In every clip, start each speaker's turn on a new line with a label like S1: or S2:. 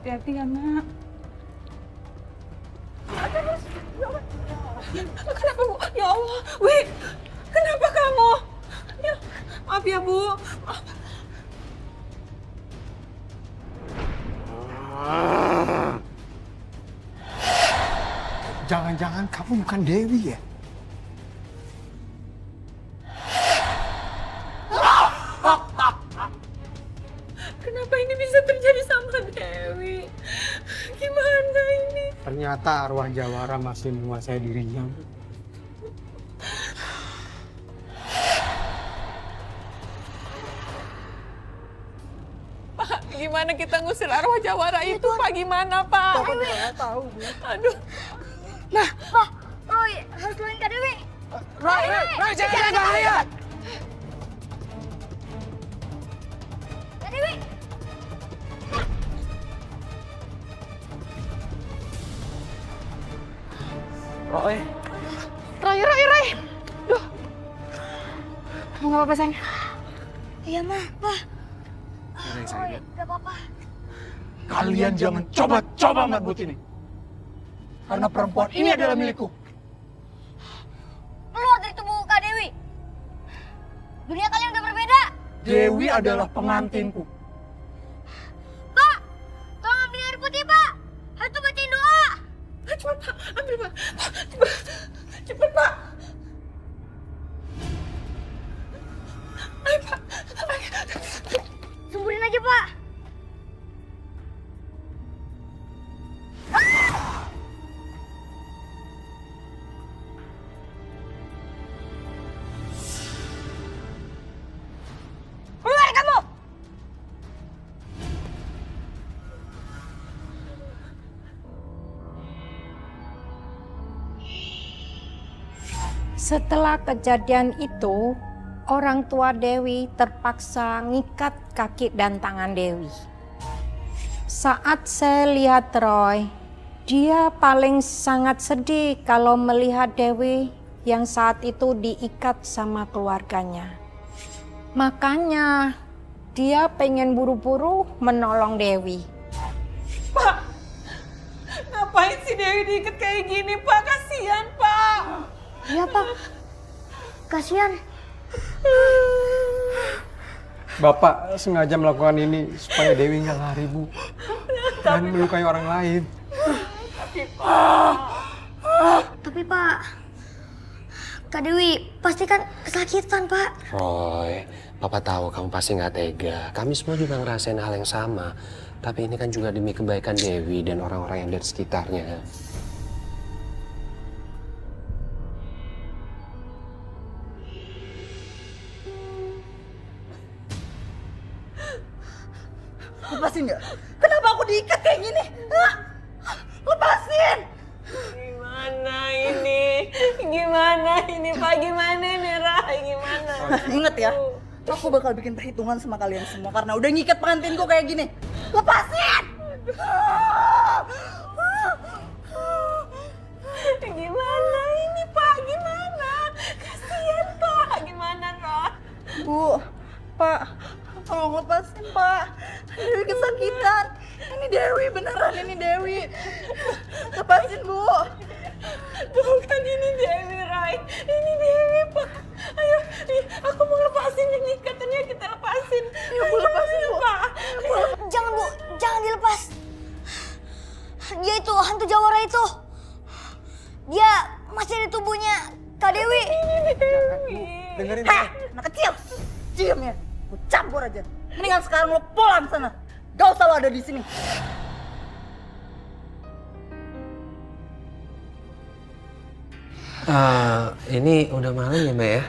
S1: hati-hati ya, Nak. Kenapa, Bu? Ya Allah, Wi, kenapa kamu? Ya, maaf ya, Bu.
S2: Jangan-jangan kamu bukan Dewi ya?
S1: Kenapa ini bisa terjadi sama Dewi? Gimana ini?
S2: Ternyata arwah Jawara masih menguasai dirinya.
S1: Pak, gimana kita ngusir arwah Jawara itu, Pak? Gimana, Pak?
S2: Bapak juga nggak tahu, Bu.
S1: Aduh.
S3: Nah, Pak, Roy harus lain Kak Dewi.
S2: Roy, jangan bahaya!
S3: Kak Dewi.
S2: Roy.
S3: Roy. Duh. Kamu nggak apa-apa, sayang? Iya, Ma. Pak. Roy, nggak apa-apa.
S2: Kalian jangan coba-coba merebut ini. Karena perempuan ini adalah milikku.
S3: Keluar dari tubuh Kak Dewi. Dunia kalian udah berbeda.
S2: Dewi adalah pengantinku.
S3: Pak, tolong ambil air putih, Pak. Harus tuh bacain doa.
S1: Cepat, Pak. Ambil, Pak. Cepat, Pak. Ayo, Pak. Ayo.
S3: Semburin aja, Pak. Keluar kamu!
S4: Setelah kejadian itu, orang tua Dewi terpaksa ngikat kaki dan tangan Dewi. Saat saya lihat Roy, dia paling sangat sedih kalau melihat Dewi yang saat itu diikat sama keluarganya. Makanya dia pengen buru-buru menolong Dewi.
S1: Pak, ngapain sih Dewi diikat kayak gini, Pak? Kasihan, Pak.
S3: Iya, Pak. Kasihan.
S2: Bapak sengaja melakukan ini supaya Dewi nggak lari, Bu. Dan melukai orang lain.
S3: Tapi, Pak, Kak Dewi pasti kan kesakitan, Pak.
S5: Roy, Papa tahu kamu pasti nggak tega. Kami semua juga ngerasain hal yang sama. Tapi ini kan juga demi kebaikan Dewi dan orang-orang yang ada di sekitarnya.
S6: Lepasin nggak? Kenapa aku diikat kayak gini? Hah? Lepasin!
S1: Gimana ini, Pak? Gimana ini, Rai? Gimana?
S6: Ingat ya, aku bakal bikin perhitungan sama kalian semua karena udah ngikat pengantinku kayak gini. Lepasin!
S1: Gimana ini, Pak? Gimana? Kasihan, Pak. Gimana, Rai?
S6: Bu, Pak, tolong lepasin, Pak. Dewi kesakitan. Ini Dewi, beneran ini Dewi. Lepasin, Bu.
S1: Bukan ini Dewi, Rai. Ini Dewi, Pak. Ayo, aku mau lepasin yang ikatannya, kita lepasin.
S6: Ayo, Bu, lepasin, Bu.
S1: Pak.
S3: Jangan, Bu. Jangan dilepas. Dia itu, hantu Jawara itu. Dia masih di tubuhnya Kak Dewi.
S2: Dengerin
S6: Heh, anak kecil. Diam ya. Aku campur aja. Mendingan sekarang lo pulang sana. Gak usah lo ada di sini.
S5: Ini udah malam ya, Mbak ya?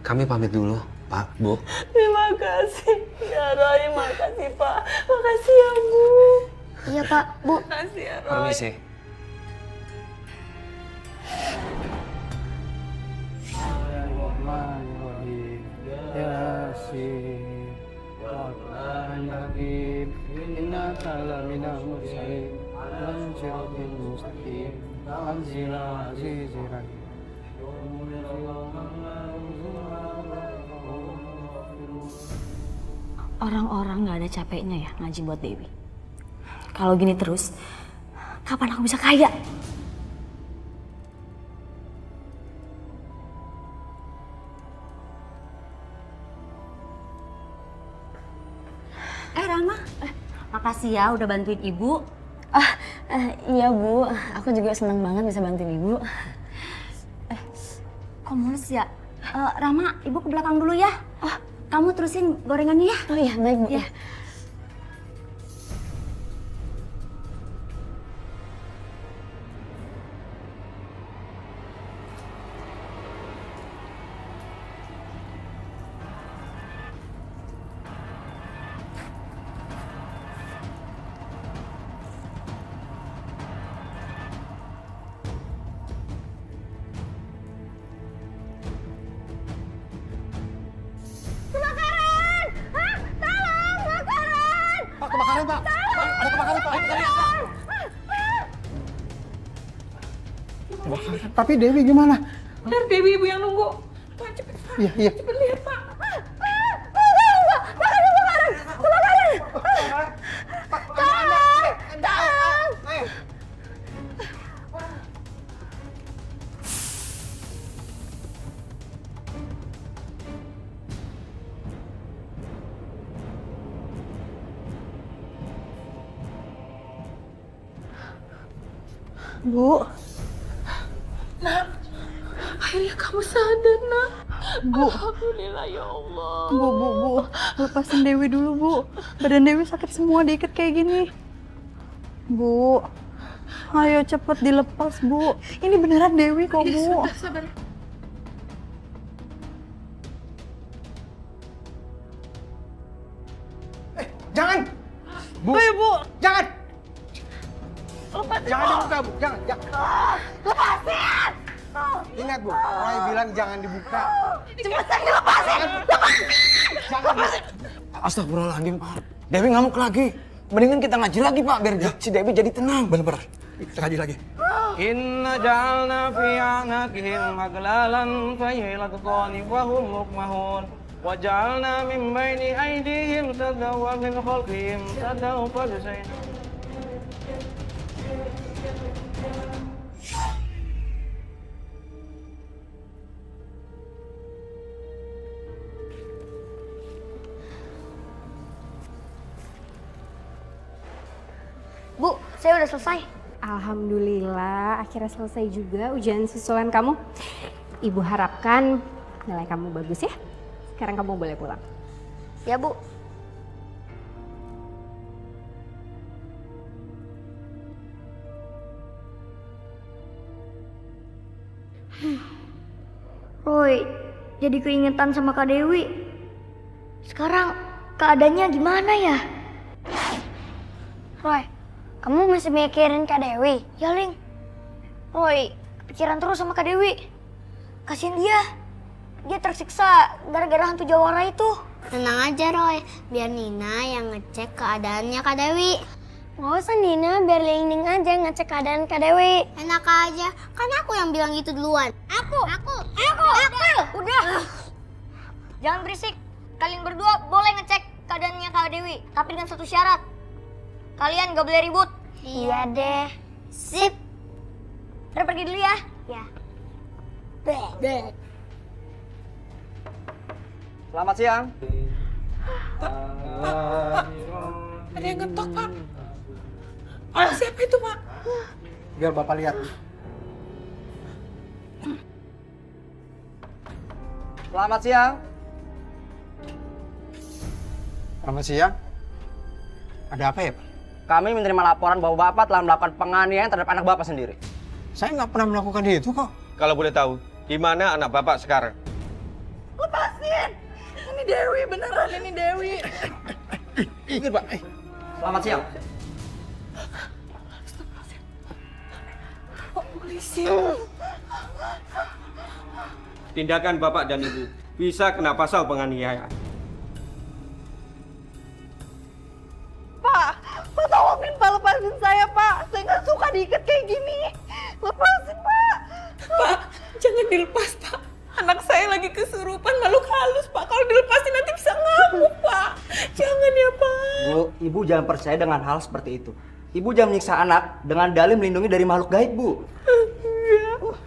S5: Kami pamit dulu, Pak, Bu.
S1: Terima kasih. Ya, Rai. Makasih, Pak. Makasih ya, Bu.
S3: Iya, Pak. Bu.
S1: Makasih ya, Rai.
S5: Permisi.
S2: Yasin, Rahman Rahim, innaka laminal mursalin, siratal mustaqim, anzila azizir rahim.
S7: Orang-orang nggak ada capeknya ya ngaji buat Dewi.
S3: Kalau gini terus, kapan aku bisa kaya?
S7: Rama, makasih ya udah bantuin ibu.
S3: Iya Bu, aku juga senang banget bisa bantuin Ibu.
S7: Kok mulus ya? Rama, ibu ke belakang dulu ya. Kamu terusin gorengannya ya.
S3: Oh iya, baik Bu.
S7: Ya.
S2: Pak, kebakaran, Pak. Pak, ada kebakaran, Pak. Ayo, lihat, Pak. Kebakaran. Tapi Dewi gimana?
S1: Benar Dewi ibu yang nunggu. Pak cepet Pak.
S2: Iya, iya.
S1: Cepet lihat Pak.
S6: Bu,
S1: Akhirnya kamu sadar nak.
S6: Bu.
S1: Alhamdulillah ya Allah.
S6: Bu. Lepasin Dewi dulu, Bu. Badan Dewi sakit semua diikat kayak gini. Bu, ayo cepet dilepas, Bu. Ini beneran Dewi kok, Bu.
S1: Sabar.
S2: Jangan! Bu!
S6: Ayo, Bu.
S2: Jangan! Jangan dibuka, Bu. Jangan. Lepasin! Ingat, Bu. Roy bilang jangan dibuka.
S6: Cepetan dilepasin.
S2: Jangan.
S8: Astagfirullahaladzim, Pak. Dewi ngamuk lagi. Mendingan kita ngaji lagi, Pak, biar si Dewi jadi tenang.
S2: Bener-bener. Kita kaji lagi.
S8: Inna ja'alna fi a'naqihim aglalan fahiya laqtani wa hum muqmahun. Wa ja'alna min baini aydihim saddan wa min khalfihim saddan fabsayna.
S3: Bu, saya udah selesai.
S7: Alhamdulillah, akhirnya selesai juga ujian susulan kamu. Ibu harapkan nilai kamu bagus ya. Sekarang kamu boleh pulang.
S3: Ya Bu. Roy, jadi keingetan sama Kak Dewi. Sekarang keadaannya gimana ya? Roy, kamu masih mikirin Kak Dewi? Ya, Ling. Roy, kepikiran terus sama Kak Dewi. Kasian dia. Dia tersiksa gara-gara hantu jawara itu.
S9: Tenang aja Roy, biar Nina yang ngecek keadaannya Kak Dewi. Nggak usah Nina, biar Ling aja ngecek keadaan Kak Dewi. Enak aja, kan aku yang bilang gitu duluan. Aku.
S3: Udah. Jangan berisik. Kalian berdua boleh ngecek keadaannya Kak Dewi. Tapi dengan satu syarat. Kalian gak boleh ribut.
S9: Iya deh.
S3: Sip. Udah pergi dulu ya.
S9: Ya.
S8: Selamat siang.
S1: Ada yang ngetok Pak. Siapa itu Pak?
S2: Biar Bapak lihat.
S8: Selamat siang.
S2: Selamat siang. Ada apa ya, Pak?
S8: Kami menerima laporan bahwa Bapak telah melakukan penganiayaan terhadap anak Bapak sendiri.
S2: Saya nggak pernah melakukan itu kok.
S5: Kalau boleh tahu, di mana anak Bapak sekarang?
S6: Lepasin. Ini Dewi, beneran ini Dewi.
S2: Ingat, Pak.
S8: Selamat siang.
S1: Polisi.
S5: Tindakan Bapak dan Ibu bisa kena pasal penganiayaan.
S6: Pak tolongin Pak, lepasin saya Pak. Saya nggak suka diikat kayak gini. Lepasin Pak.
S1: Pak, jangan dilepas Pak. Anak saya lagi kesurupan makhluk halus Pak. Kalau dilepasin nanti bisa ngamuk Pak. Jangan ya Pak.
S8: Bu, Ibu jangan percaya dengan hal seperti itu.
S10: Ibu jangan menyiksa anak dengan dalih melindungi dari makhluk gaib, Bu.
S1: Enggak, Pak.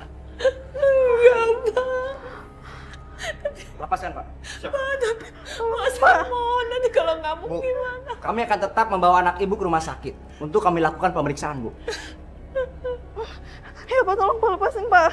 S10: Lepaskan, Pak.
S1: Pak, tapi Mas mohon nanti kalau nggak mau
S10: Bu,
S1: gimana?
S10: kami akan tetap membawa anak Ibu ke rumah sakit untuk kami lakukan pemeriksaan, Bu.
S6: Ayo Pak, tolong Pak, lepasin Pak.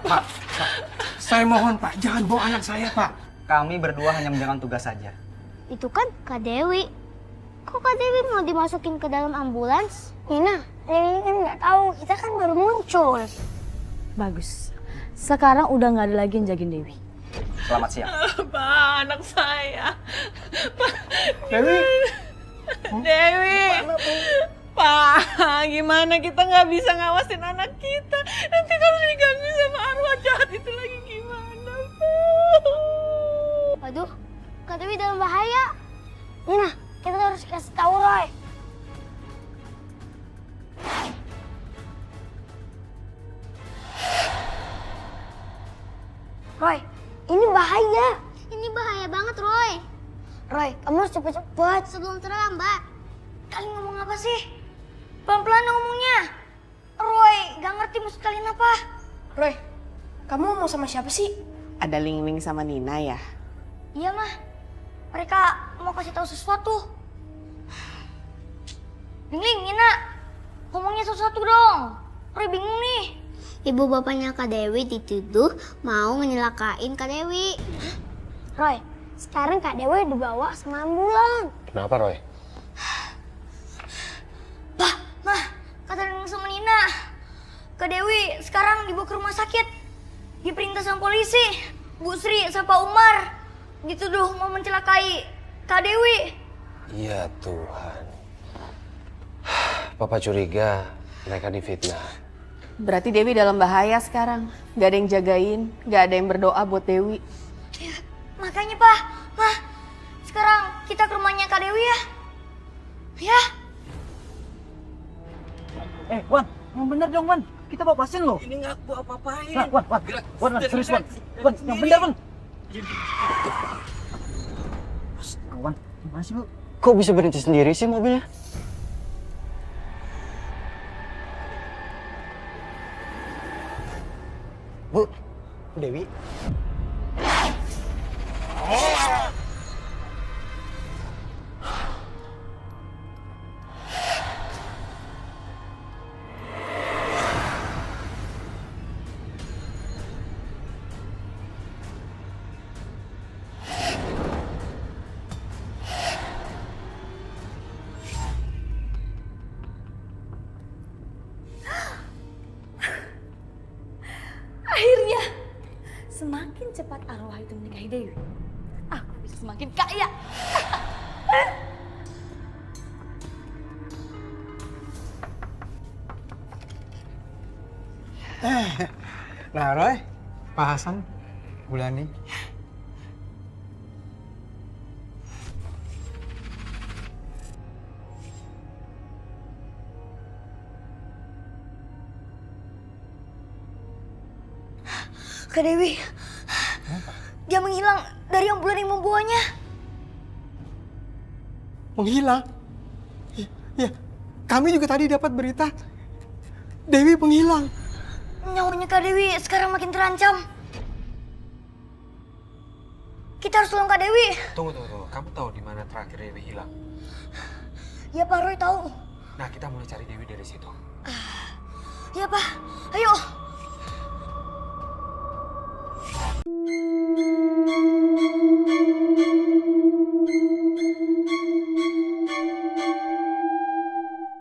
S2: Pak. Saya mohon Pak, jangan bawa anak saya Pak.
S10: Kami berdua hanya menjalankan tugas saja.
S9: Itu kan Kak Dewi. Kok Kak Dewi mau dimasukin ke dalam ambulans?
S3: Nina, Dewi kan nggak tahu, kita kan baru muncul.
S6: Bagus. Sekarang udah nggak ada lagi yang jagain Dewi.
S10: Selamat siang.
S1: Pak, anak saya. Pak,
S2: Dewi.
S1: Dewi. Pak, gimana kita nggak bisa ngawasin anak kita? Nanti kalau diganggu sama arwah jahat itu lagi gimana, Pak?
S9: Waduh, Kak Dewi dalam bahaya.
S3: Nina, kita harus kasih tahu Roy. Roy, ini bahaya.
S9: Ini bahaya banget, Roy.
S3: Roy, kamu harus cepet-cepet.
S9: Sebelum terlambat.
S3: Kalian ngomong apa sih? Pelan-pelan ngomongnya. Roy, gak ngerti maksud kalian apa.
S11: Roy, kamu ngomong sama siapa sih? Ada Ling-Ling sama Nina ya?
S3: Iya mah, mereka mau kasih tahu sesuatu. Ling-Ling, Nina, ngomongnya sesuatu dong. Roy bingung nih.
S9: Ibu bapaknya Kak Dewi dituduh mau menyelakain Kak Dewi.
S3: Roy, sekarang Kak Dewi dibawa sama ambulan.
S5: Kenapa, Roy?
S3: Bah, Mah, kata Ling sama Nina, Kak Dewi sekarang dibawa ke rumah sakit. Diperintah sama polisi, Bu Sri sama Pak Umar dituduh mau mencelakai Kak Dewi.
S5: Iya Tuhan. Papa curiga mereka difitnah.
S11: Berarti Dewi dalam bahaya sekarang. Gak ada yang jagain, gak ada yang berdoa buat Dewi.
S3: Ya, makanya Pak, Mah, sekarang kita ke rumahnya Kak Dewi ya. Ya.
S10: Wan, yang bener dong, Wan. Kita bawa pasien loh.
S8: Ini nggak gua apa-apain.
S10: Nah, Wan, serius, Wan. Wan, yang bener, Wan. Wan, gimana sih, Bu?
S8: Kok bisa berhenti sendiri sih mobilnya? Bu, Dewi.
S6: Akhirnya, semakin cepat arwah itu menikahi Dewi, aku bisa semakin kaya.
S2: Nah Roy, Pak Hasan, Bulani.
S3: Kak Dewi, dia menghilang dari ambulan yang membawanya.
S2: Menghilang? Ya, kami juga tadi dapat berita. Dewi menghilang.
S3: Nyawanya Kak Dewi sekarang makin terancam. Kita harus tolong Kak Dewi.
S5: Tunggu. Kamu tahu di mana terakhir Dewi hilang?
S3: Ya Pak Roy tahu.
S5: Nah, kita mulai cari Dewi dari situ.
S3: Ya Pak, ayo.